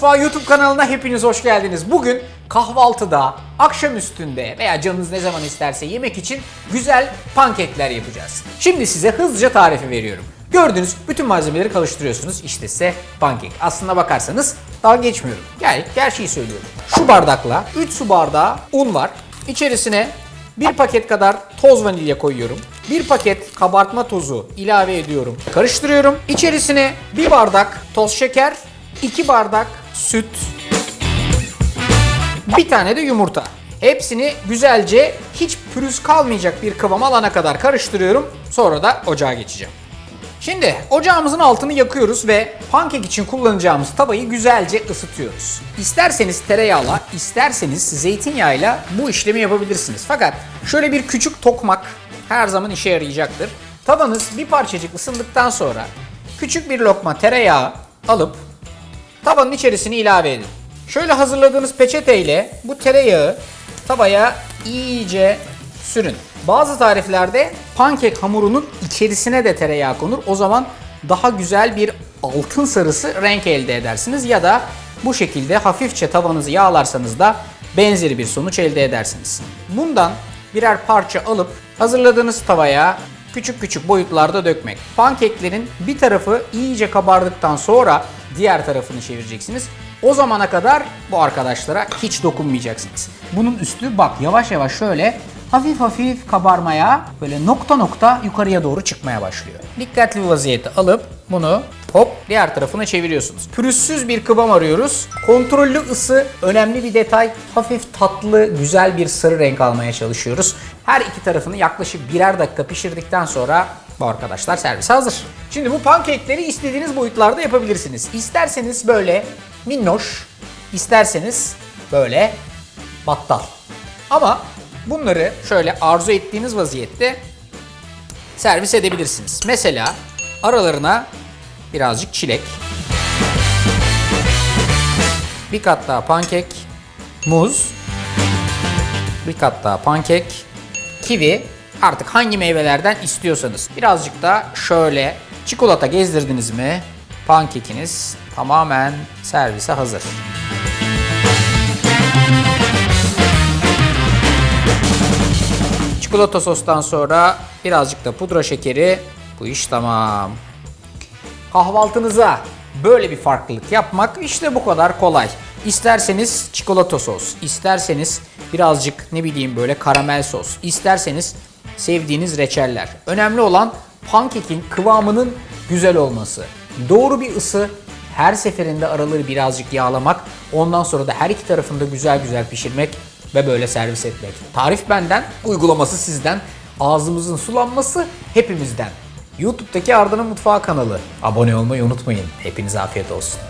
Mutfağı YouTube kanalına hepiniz hoş geldiniz. Bugün kahvaltıda, akşam üstünde veya canınız ne zaman isterse yemek için güzel pankekler yapacağız. Şimdi size hızlıca tarifi veriyorum. Gördüğünüz bütün malzemeleri karıştırıyorsunuz. İşte size pankek. Aslına bakarsanız dalga geçmiyorum. Yani gerçeği söylüyorum. Şu bardakla 3 su bardağı un var. İçerisine 1 paket kadar toz vanilya koyuyorum. 1 paket kabartma tozu ilave ediyorum. Karıştırıyorum. İçerisine 1 bardak toz şeker, 2 bardak süt, 1 tane de yumurta. Hepsini güzelce hiç pürüz kalmayacak bir kıvama alana kadar karıştırıyorum. Sonra da ocağa geçeceğim. Şimdi ocağımızın altını yakıyoruz ve pankek için kullanacağımız tavayı güzelce ısıtıyoruz. İsterseniz tereyağla, isterseniz zeytinyağıyla bu işlemi yapabilirsiniz. Fakat şöyle bir küçük tokmak her zaman işe yarayacaktır. Tavanız bir parçacık ısındıktan sonra küçük bir lokma tereyağı alıp tavanın içerisine ilave edin. Şöyle hazırladığınız peçeteyle bu tereyağı tavaya iyice sürün. Bazı tariflerde pankek hamurunun içerisine de tereyağı konur. O zaman daha güzel bir altın sarısı renk elde edersiniz. Ya da bu şekilde hafifçe tavanızı yağlarsanız da benzeri bir sonuç elde edersiniz. Bundan birer parça alıp hazırladığınız tavaya küçük küçük boyutlarda dökmek. Pankeklerin bir tarafı iyice kabardıktan sonra diğer tarafını çevireceksiniz. O zamana kadar bu arkadaşlara hiç dokunmayacaksınız. Bunun üstü bak yavaş yavaş şöyle hafif hafif kabarmaya, böyle nokta nokta yukarıya doğru çıkmaya başlıyor. Dikkatli bir vaziyette alıp bunu hop diğer tarafına çeviriyorsunuz. Pürüzsüz bir kıvam arıyoruz. Kontrollü ısı önemli bir detay. Hafif tatlı, güzel bir sarı renk almaya çalışıyoruz. Her iki tarafını yaklaşık birer dakika pişirdikten sonra bu arkadaşlar servise hazır. Şimdi bu pankekleri istediğiniz boyutlarda yapabilirsiniz. İsterseniz böyle minnoş, isterseniz böyle battal. Ama bunları şöyle arzu ettiğiniz vaziyette servis edebilirsiniz. Mesela aralarına birazcık çilek, bir kat daha pankek, muz, bir kat daha pankek, kivi, artık hangi meyvelerden istiyorsanız. Birazcık da şöyle çikolata gezdirdiniz mi pankekiniz tamamen servise hazır. Çikolata sostan sonra birazcık da pudra şekeri, bu iş tamam. Kahvaltınıza böyle bir farklılık yapmak işte bu kadar kolay. İsterseniz çikolata sos, isterseniz birazcık ne bileyim böyle karamel sos, isterseniz sevdiğiniz reçeller. Önemli olan pankekin kıvamının güzel olması. Doğru bir ısı, her seferinde araları birazcık yağlamak, ondan sonra da her iki tarafında güzel güzel pişirmek ve böyle servis etmek. Tarif benden, uygulaması sizden. Ağzımızın sulanması hepimizden. YouTube'daki Arda'nın Mutfağı kanalı. Abone olmayı unutmayın. Hepinize afiyet olsun.